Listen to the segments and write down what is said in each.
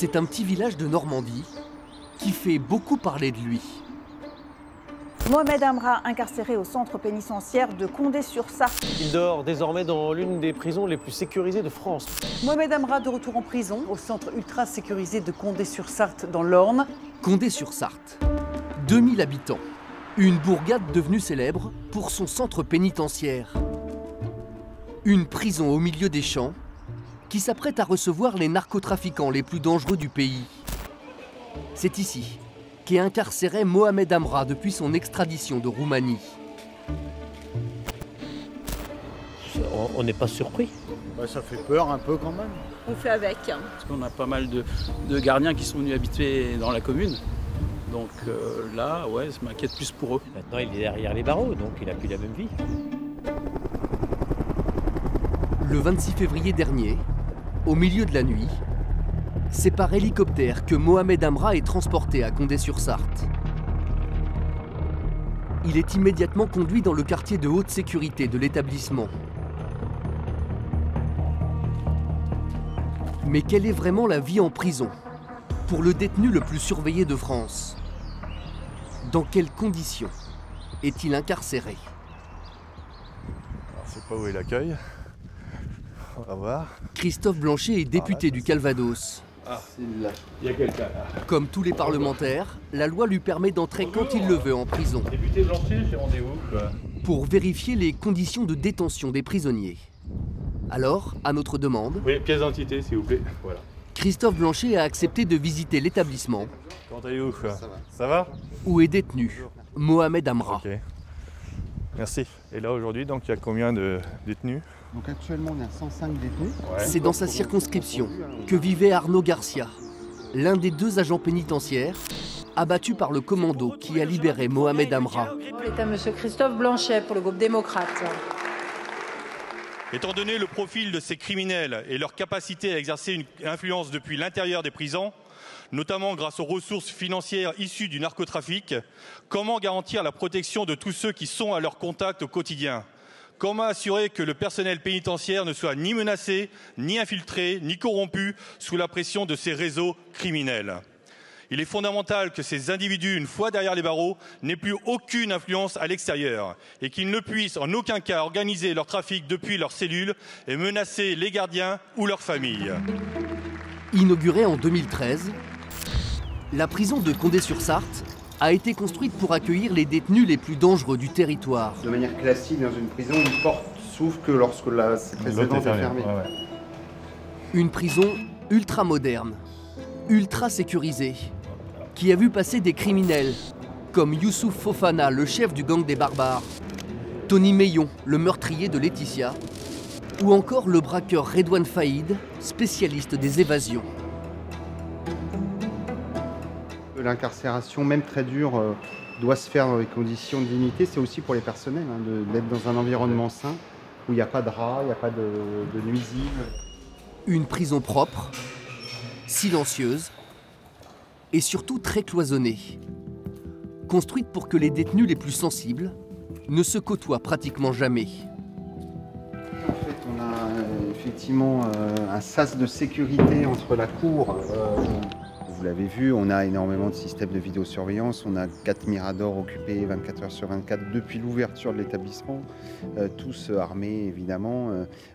C'est un petit village de Normandie qui fait beaucoup parler de lui. Mohamed Amra, incarcéré au centre pénitentiaire de Condé-sur-Sarthe. Il dort désormais dans l'une des prisons les plus sécurisées de France. Mohamed Amra de retour en prison au centre ultra sécurisé de Condé-sur-Sarthe dans l'Orne. Condé-sur-Sarthe, 2000 habitants. Une bourgade devenue célèbre pour son centre pénitentiaire. Une prison au milieu des champs qui s'apprête à recevoir les narcotrafiquants les plus dangereux du pays. C'est ici qu'est incarcéré Mohamed Amra depuis son extradition de Roumanie. On n'est pas surpris. Ça fait peur un peu quand même. On fait avec. Parce qu'on a pas mal de gardiens qui sont venus habiter dans la commune. Donc là, ouais, ça m'inquiète plus pour eux. Maintenant, il est derrière les barreaux, donc il n'a plus la même vie. Le 26 février dernier, au milieu de la nuit, c'est par hélicoptère que Mohamed Amra est transporté à Condé-sur-Sarthe. Il est immédiatement conduit dans le quartier de haute sécurité de l'établissement. Mais quelle est vraiment la vie en prison pour le détenu le plus surveillé de France? Dans quelles conditions est-il incarcéré? Je ne sais pas où est l'accueil. On va voir. Christophe Blanchet est député du Calvados. Ah, il y a quelqu'un là. Comme tous les parlementaires, la loi lui permet d'entrer quand il le veut en prison. Député Blanchet, j'ai rendez-vous. Pour vérifier les conditions de détention des prisonniers. Alors, à notre demande, Oui, pièce d'identité, s'il vous plaît. Voilà. Christophe Blanchet a accepté de visiter l'établissement Comment allez-vous? Ça va? où est détenu Mohamed Amra. Ok. Merci. Et là, aujourd'hui, donc, il y a combien de détenus? Donc actuellement, on a 105 détenus. C'est dans sa circonscription que vivait Arnaud Garcia, l'un des 2 agents pénitentiaires abattu par le commando qui a libéré Mohamed Amra. C'est à monsieur Christophe Blanchet pour le groupe démocrate. Étant donné le profil de ces criminels et leur capacité à exercer une influence depuis l'intérieur des prisons, notamment grâce aux ressources financières issues du narcotrafic, comment garantir la protection de tous ceux qui sont à leur contact au quotidien? Comment assurer que le personnel pénitentiaire ne soit ni menacé, ni infiltré, ni corrompu sous la pression de ces réseaux criminels? Il est fondamental que ces individus, une fois derrière les barreaux, n'aient plus aucune influence à l'extérieur et qu'ils ne puissent en aucun cas organiser leur trafic depuis leurs cellules et menacer les gardiens ou leurs familles. Inaugurée en 2013, la prison de Condé-sur-Sarthe a été construite pour accueillir les détenus les plus dangereux du territoire. De manière classique, dans une prison, une porte s'ouvre que lorsque la précédente est fermée. Ouais. Une prison ultra moderne, ultra sécurisée, qui a vu passer des criminels comme Youssouf Fofana, le chef du gang des barbares, Tony Meillon, le meurtrier de Laetitia, ou encore le braqueur Redouane Faïd, spécialiste des évasions. L'incarcération, même très dure, doit se faire dans des conditions de dignité. C'est aussi pour les personnels, d'être dans un environnement sain, où il n'y a pas de rats, il n'y a pas de nuisibles. Une prison propre, silencieuse et surtout très cloisonnée. Construite pour que les détenus les plus sensibles ne se côtoient pratiquement jamais. En fait, on a effectivement un sas de sécurité entre la cour. Vous l'avez vu, on a énormément de systèmes de vidéosurveillance. On a 4 miradors occupés 24 heures sur 24 depuis l'ouverture de l'établissement, tous armés évidemment.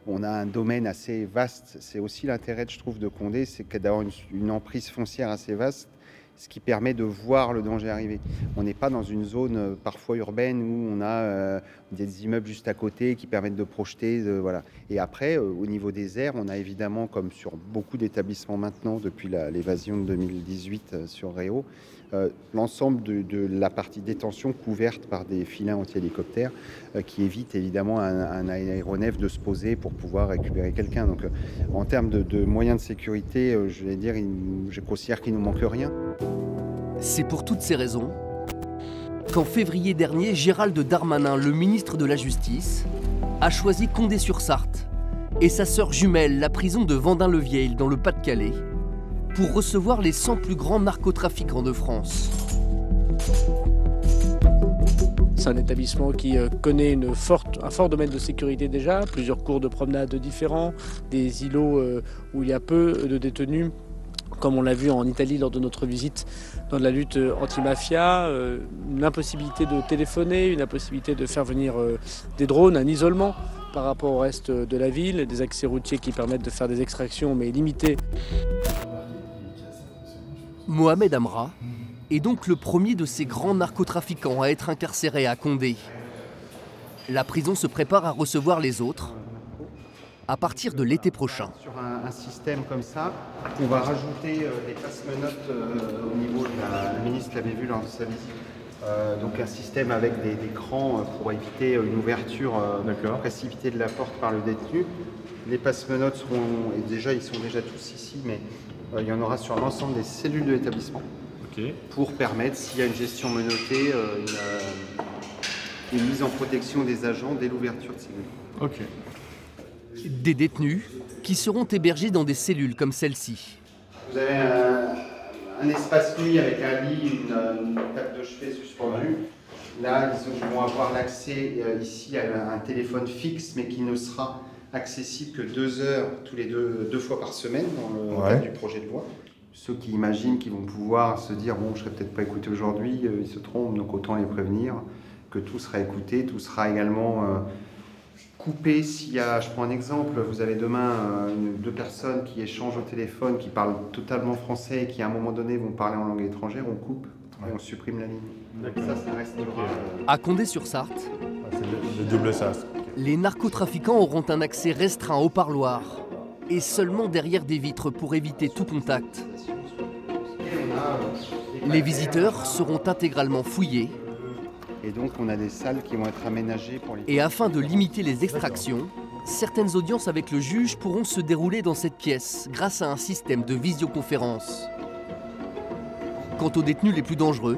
On a un domaine assez vaste. C'est aussi l'intérêt, je trouve, de Condé, c'est d'avoir une emprise foncière assez vaste, ce qui permet de voir le danger arriver. On n'est pas dans une zone parfois urbaine où on a des immeubles juste à côté qui permettent de projeter. Voilà. Et après, au niveau des airs, on a évidemment, comme sur beaucoup d'établissements maintenant, depuis l'évasion de 2018 sur Réau, l'ensemble de la partie détention couverte par des filins anti-hélicoptères qui évitent évidemment un aéronef de se poser pour pouvoir récupérer quelqu'un. Donc en termes de moyens de sécurité, je vais dire, je considère qu'il ne nous manque rien. C'est pour toutes ces raisons qu'en février dernier, Gérald Darmanin, le ministre de la Justice, a choisi Condé-sur-Sarthe et sa sœur jumelle, la prison de Vendin-le-Vieil dans le Pas-de-Calais, pour recevoir les 100 plus grands narcotrafiquants de France. C'est un établissement qui connaît un fort domaine de sécurité déjà, plusieurs cours de promenade différents, des îlots où il y a peu de détenus, comme on l'a vu en Italie lors de notre visite dans la lutte anti-mafia, une impossibilité de téléphoner, une impossibilité de faire venir des drones, un isolement par rapport au reste de la ville, des accès routiers qui permettent de faire des extractions mais limitées. Mohamed Amra est donc le premier de ces grands narcotrafiquants à être incarcéré à Condé. La prison se prépare à recevoir les autres à partir de l'été prochain. Sur un système comme ça, on va rajouter des passe-menottes au niveau de la ministre l'avait vu lors de sa visite. Donc un système avec des crans pour éviter une ouverture précipitée de la porte par le détenu. Les passe-menottes seront, et déjà ils sont déjà tous ici, mais il y en aura sur l'ensemble des cellules de l'établissement pour permettre, s'il y a une gestion menottée, une mise en protection des agents dès l'ouverture de cellules. Des détenus qui seront hébergés dans des cellules comme celle-ci. Vous avez un espace nuit avec un lit, une table de chevet suspendue. Là, ils vont avoir l'accès ici à un téléphone fixe, mais qui ne sera accessible que 2 heures tous les deux fois par semaine dans le cadre du projet de loi. Ceux qui imaginent qu'ils vont pouvoir se dire « bon, je ne serai peut-être pas écouté aujourd'hui », ils se trompent, donc autant les prévenir que tout sera écouté, tout sera également coupé. S'il y a, je prends un exemple, vous avez demain 2 personnes qui échangent au téléphone, qui parlent totalement français et qui à un moment donné vont parler en langue étrangère, on coupe et on supprime la ligne. Ça restera. À Condé-sur-Sarthe, c'est le double sas. les narcotrafiquants auront un accès restreint au parloir et seulement derrière des vitres pour éviter tout contact. Les visiteurs seront intégralement fouillés. Et donc on a des salles qui vont être aménagées pour les... Et afin de limiter les extractions, certaines audiences avec le juge pourront se dérouler dans cette pièce grâce à un système de visioconférence. Quant aux détenus les plus dangereux,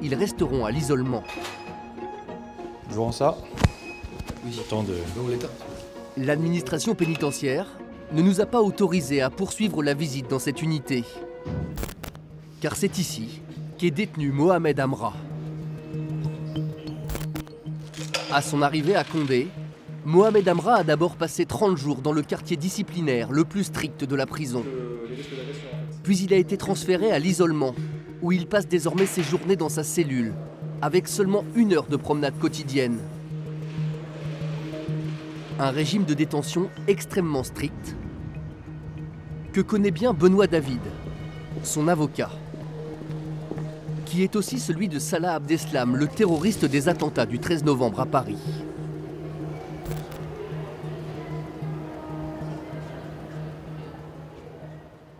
ils resteront à l'isolement. Jouant ça, temps de... L'administration pénitentiaire ne nous a pas autorisés à poursuivre la visite dans cette unité. Car c'est ici qu'est détenu Mohamed Amra. À son arrivée à Condé, Mohamed Amra a d'abord passé 30 jours dans le quartier disciplinaire le plus strict de la prison. Puis il a été transféré à l'isolement, où il passe désormais ses journées dans sa cellule, avec seulement 1 heure de promenade quotidienne. Un régime de détention extrêmement strict, que connaît bien Benoît David, son avocat, qui est aussi celui de Salah Abdeslam, le terroriste des attentats du 13 novembre à Paris.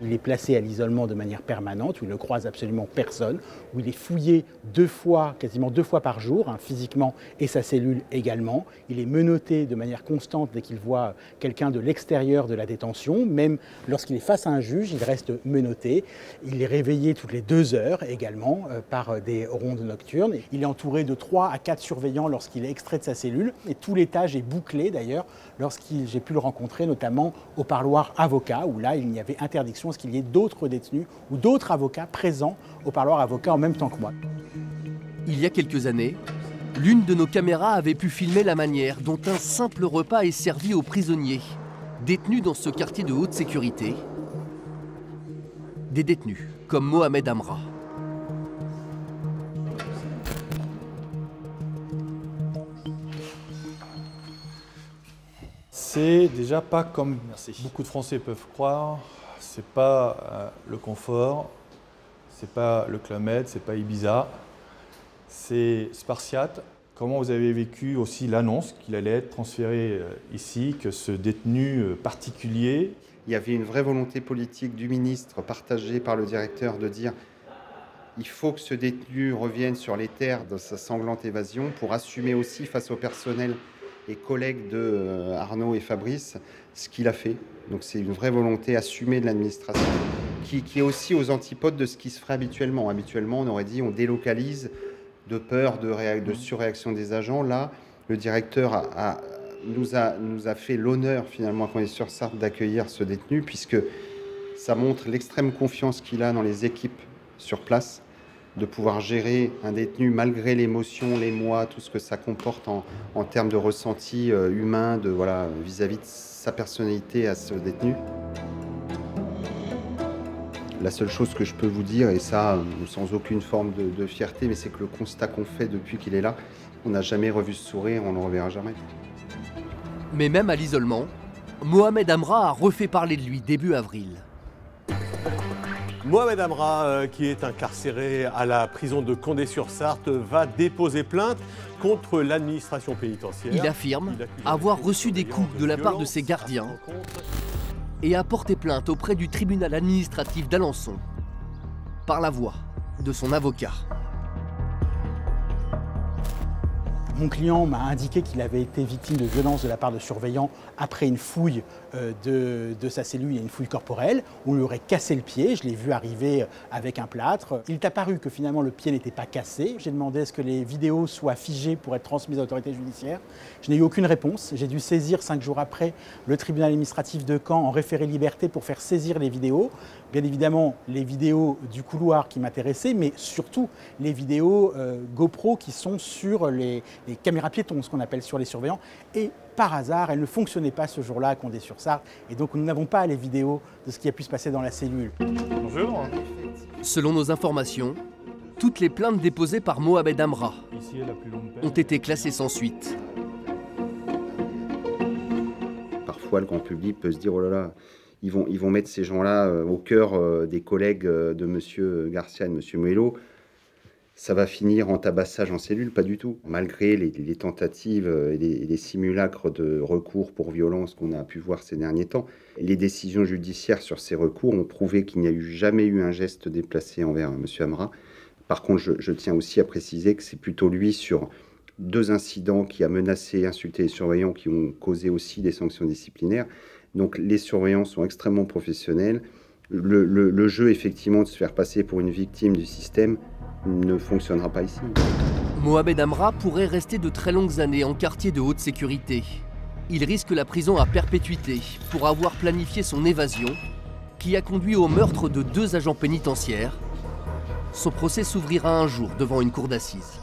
Il est placé à l'isolement de manière permanente, où il ne croise absolument personne, où il est fouillé 2 fois, quasiment 2 fois par jour, physiquement et sa cellule également. Il est menotté de manière constante dès qu'il voit quelqu'un de l'extérieur de la détention. Même lorsqu'il est face à un juge, il reste menotté. Il est réveillé toutes les 2 heures également par des rondes nocturnes. Il est entouré de 3 à 4 surveillants lorsqu'il est extrait de sa cellule. Et tout l'étage est bouclé d'ailleurs j'ai pu le rencontrer, notamment au parloir avocat, où là il y avait interdiction à ce qu'il y ait d'autres détenus ou d'autres avocats présents au parloir avocat en même temps que moi. Il y a quelques années, l'une de nos caméras avait pu filmer la manière dont un simple repas est servi aux prisonniers, détenus dans ce quartier de haute sécurité. Des détenus comme Mohamed Amra. C'est déjà pas comme beaucoup de Français peuvent croire. C'est pas le confort, c'est pas le Club Med, c'est pas Ibiza, c'est spartiate. Comment vous avez vécu aussi l'annonce qu'il allait être transféré ici, que ce détenu particulier... Il y avait une vraie volonté politique du ministre, partagée par le directeur, de dire il faut que ce détenu revienne sur les terres de sa sanglante évasion pour assumer aussi face au personnel et collègues de Arnaud et Fabrice ce qu'il a fait. Donc c'est une vraie volonté assumée de l'administration qui est aussi aux antipodes de ce qui se ferait habituellement. Habituellement, on aurait dit on délocalise de peur de surréaction des agents. Là, le directeur nous a fait l'honneur finalement qu'on est sur Sarthe d'accueillir ce détenu, puisque ça montre l'extrême confiance qu'il a dans les équipes sur place, de pouvoir gérer un détenu malgré l'émotion, l'émoi, tout ce que ça comporte en termes de ressenti humain, vis-à-vis de sa personnalité à ce détenu. La seule chose que je peux vous dire, et ça sans aucune forme de fierté, mais c'est que le constat qu'on fait depuis qu'il est là, on n'a jamais revu ce sourire, on ne le reverra jamais. Mais même à l'isolement, Mohamed Amra a refait parler de lui début avril. Mohamed Amra, qui est incarcéré à la prison de Condé-sur-Sarthe, va déposer plainte contre l'administration pénitentiaire. Il affirme avoir reçu des coups de la part de ses gardiens et a porté plainte auprès du tribunal administratif d'Alençon par la voix de son avocat. Mon client m'a indiqué qu'il avait été victime de violences de la part de surveillants après une fouille de sa cellule et une fouille corporelle. On lui aurait cassé le pied, je l'ai vu arriver avec un plâtre. Il est apparu que finalement le pied n'était pas cassé. J'ai demandé à ce que les vidéos soient figées pour être transmises à l'autorité judiciaire. Je n'ai eu aucune réponse. J'ai dû saisir 5 jours après le tribunal administratif de Caen en référé liberté pour faire saisir les vidéos. Bien évidemment, les vidéos du couloir qui m'intéressaient, mais surtout les vidéos GoPro qui sont sur les caméras piétons, ce qu'on appelle sur les surveillants. Et par hasard, elles ne fonctionnaient pas ce jour-là à Condé-sur-Sarthe. Et donc, nous n'avons pas les vidéos de ce qui a pu se passer dans la cellule. Bonjour. Selon nos informations, toutes les plaintes déposées par Mohamed Amra ont été classées sans suite. Parfois, le grand public peut se dire « Oh là là, ils vont mettre ces gens-là au cœur des collègues de M. Garcia et de M. Muello. Ça va finir en tabassage en cellule ?» Pas du tout. Malgré les tentatives et les simulacres de recours pour violence qu'on a pu voir ces derniers temps, les décisions judiciaires sur ces recours ont prouvé qu'il n'y a jamais eu un geste déplacé envers M. Amra. Par contre, je tiens aussi à préciser que c'est plutôt lui sur 2 incidents qui a menacé et insulté les surveillants qui ont causé aussi des sanctions disciplinaires. Donc les surveillants sont extrêmement professionnels. Le jeu, effectivement, de se faire passer pour une victime du système ne fonctionnera pas ici. Mohamed Amra pourrait rester de très longues années en quartier de haute sécurité. Il risque la prison à perpétuité pour avoir planifié son évasion qui a conduit au meurtre de 2 agents pénitentiaires. Son procès s'ouvrira un jour devant une cour d'assises.